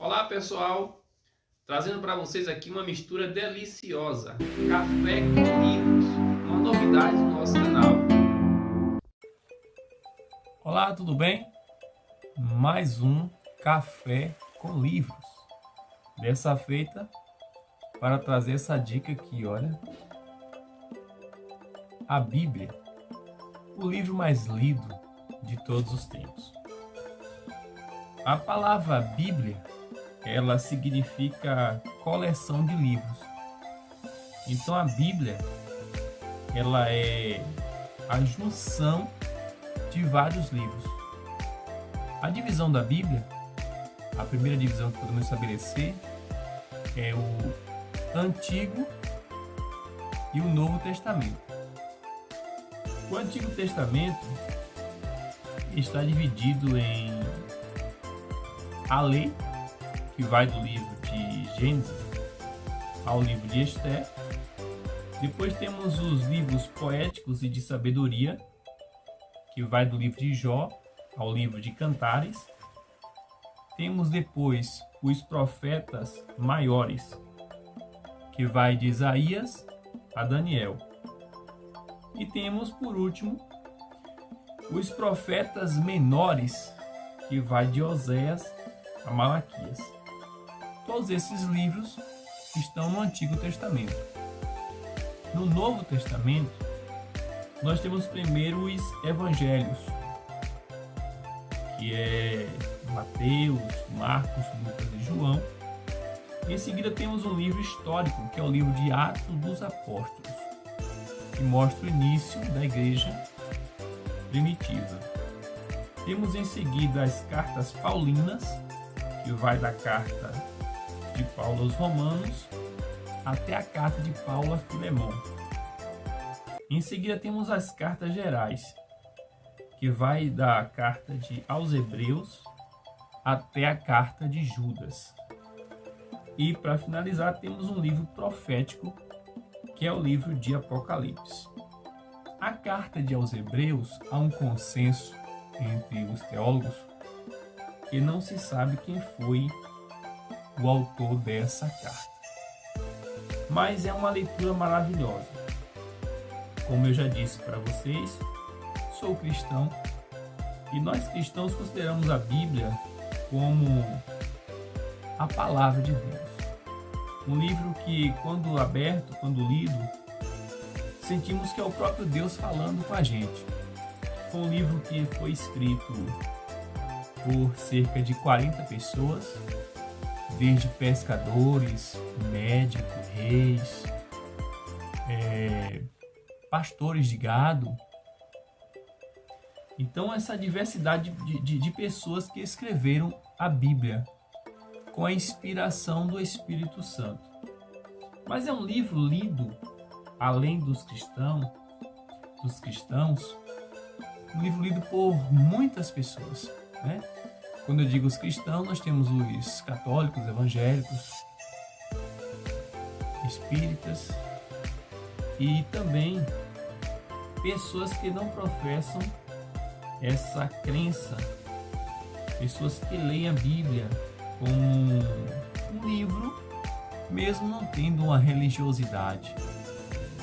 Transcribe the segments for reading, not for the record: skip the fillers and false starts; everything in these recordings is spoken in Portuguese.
Olá pessoal, trazendo para vocês aqui uma mistura deliciosa, café com livros, uma novidade do nosso canal. Olá, tudo bem? Mais um café com livros. Dessa feita para trazer essa dica aqui, olha. A Bíblia, o livro mais lido de todos os tempos. A palavra Bíblia, ela significa coleção de livros. Então a Bíblia, ela é a junção de vários livros. A divisão da Bíblia, a primeira divisão que podemos estabelecer é o Antigo e o Novo Testamento. O Antigo Testamento está dividido em a lei, que vai do livro de Gênesis ao livro de Esther. Depois temos os livros poéticos e de sabedoria, que vai do livro de Jó ao livro de Cantares. Temos depois os profetas maiores, que vai de Isaías a Daniel. E temos, por último, os profetas menores, que vai de Oséias a Malaquias. Todos esses livros estão no Antigo Testamento. No Novo Testamento, nós temos primeiro os Evangelhos, que é Mateus, Marcos, Lucas e João. Em seguida temos um livro histórico, que é o livro de Atos dos Apóstolos, que mostra o início da igreja primitiva. Temos em seguida as cartas paulinas, que vai da carta de Paulo aos Romanos até a carta de Paulo a Filemão. Em seguida temos as cartas gerais, que vai da carta aos Hebreus até a carta de Judas. E para finalizar temos um livro profético, que é o livro de Apocalipse. A carta aos Hebreus, há um consenso entre os teólogos que não se sabe quem foi o autor dessa carta. Mas é uma leitura maravilhosa. Como eu já disse para vocês, sou cristão e nós cristãos consideramos a Bíblia como a palavra de Deus. Um livro que, quando aberto, quando lido, sentimos que é o próprio Deus falando com a gente. Foi um livro que foi escrito por cerca de 40 pessoas, desde pescadores, médicos, reis, pastores de gado. Então, essa diversidade de pessoas que escreveram a Bíblia com a inspiração do Espírito Santo. Mas é um livro lido, além dos cristãos, um livro lido por muitas pessoas, né? Quando eu digo os cristãos, nós temos os católicos, evangélicos, espíritas e também pessoas que não professam essa crença, pessoas que leem a Bíblia como um livro, mesmo não tendo uma religiosidade,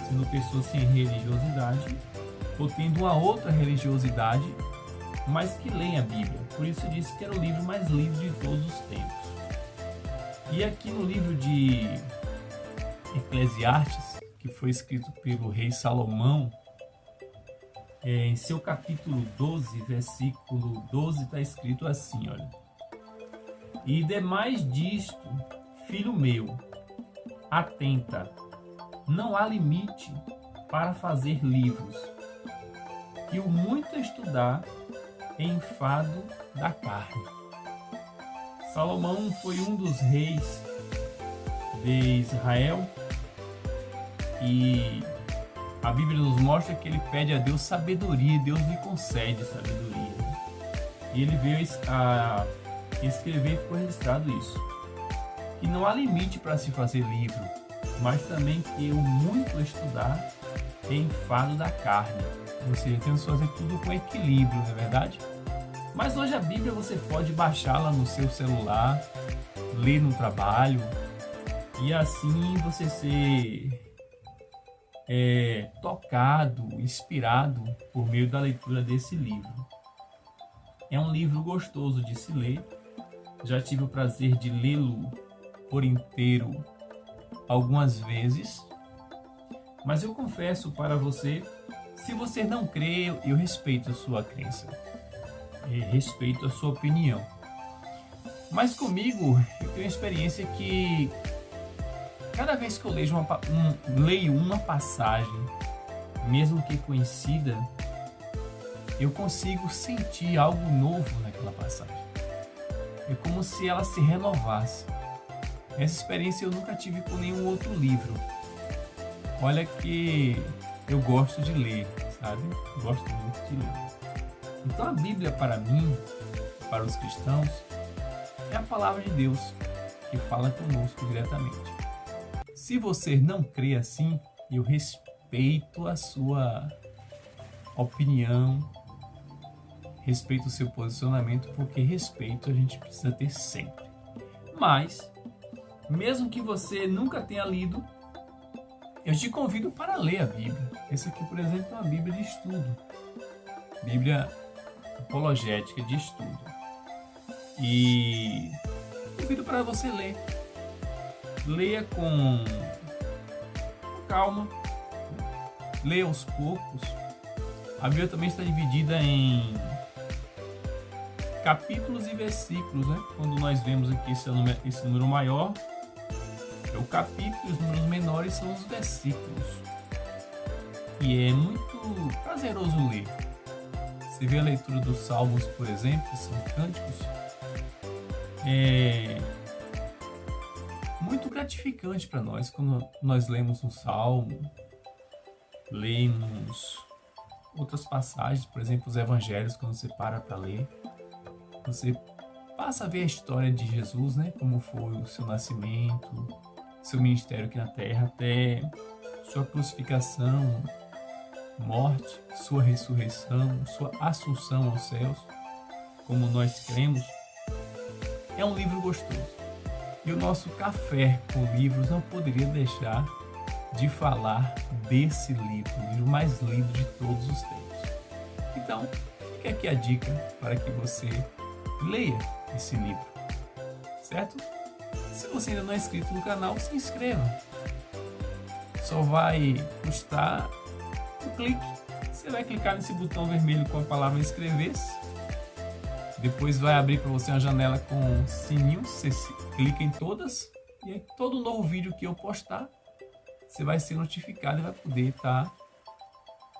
sendo pessoas sem religiosidade ou tendo uma outra religiosidade, mas que leem a Bíblia. Por isso eu disse que era o livro mais lido de todos os tempos. E aqui no livro de Eclesiastes, que foi escrito pelo rei Salomão, em seu capítulo 12, versículo 12, está escrito assim, olha: E demais disto, filho meu, atenta, não há limite para fazer livros, e o muito estudar é enfado da carne. Salomão foi um dos reis de Israel e a Bíblia nos mostra que ele pede a Deus sabedoria e Deus lhe concede sabedoria. E ele veio a escrever e ficou registrado isso. Que não há limite para se fazer livro, mas também que o muito estudar é enfado da carne. Ou seja, temos que fazer tudo com equilíbrio, não é verdade? Mas hoje a Bíblia você pode baixá-la no seu celular, ler no trabalho e assim você ser tocado, inspirado por meio da leitura desse livro. É um livro gostoso de se ler. Já tive o prazer de lê-lo por inteiro algumas vezes. Mas eu confesso para você, se você não crê, eu respeito a sua crença. Respeito a sua opinião. Mas comigo, eu tenho a experiência que cada vez que eu leio uma passagem, mesmo que conhecida, eu consigo sentir algo novo naquela passagem. É como se ela se renovasse. Essa experiência eu nunca tive com nenhum outro livro. Olha que eu gosto de ler, sabe? Gosto muito de ler. Então a Bíblia para mim, para os cristãos, é a palavra de Deus que fala conosco diretamente. Se você não crê assim, eu respeito a sua opinião, respeito o seu posicionamento, porque respeito a gente precisa ter sempre. Mas, mesmo que você nunca tenha lido, eu te convido para ler a Bíblia. Essa aqui, por exemplo, é uma Bíblia de estudo. Bíblia apologética de estudo. E convido para você ler. Leia com calma. Leia aos poucos. A Bíblia também está dividida em capítulos e versículos, né? Quando nós vemos aqui esse número maior, é o capítulo, e os números menores são os versículos. E é muito prazeroso ler. Você vê a leitura dos Salmos, por exemplo, que são cânticos, é muito gratificante para nós quando nós lemos um salmo, lemos outras passagens, por exemplo, os evangelhos, quando você para ler, você passa a ver a história de Jesus, né? Como foi o seu nascimento, seu ministério aqui na terra, até sua crucificação, morte, sua ressurreição, sua assunção aos céus, como nós cremos. É um livro gostoso. E o nosso café com livros não poderia deixar de falar desse livro, o livro mais lido de todos os tempos. Então, fica aqui a dica para que você leia esse livro, certo? Se você ainda não é inscrito no canal, se inscreva. Só vai custar um clique. Você vai clicar nesse botão vermelho com a palavra inscrever-se. Depois vai abrir para você uma janela com sininho. Você clica em todas e aí todo novo vídeo que eu postar, você vai ser notificado e vai poder estar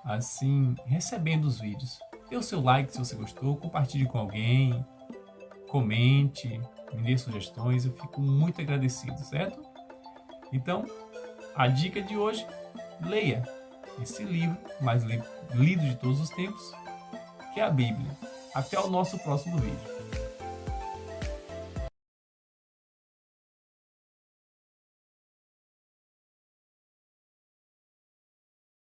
assim recebendo os vídeos. Dê o seu like se você gostou, compartilhe com alguém, comente, me dê sugestões, eu fico muito agradecido, certo? Então, a dica de hoje, leia esse livro mais lido de todos os tempos, que é a Bíblia. Até o nosso próximo vídeo.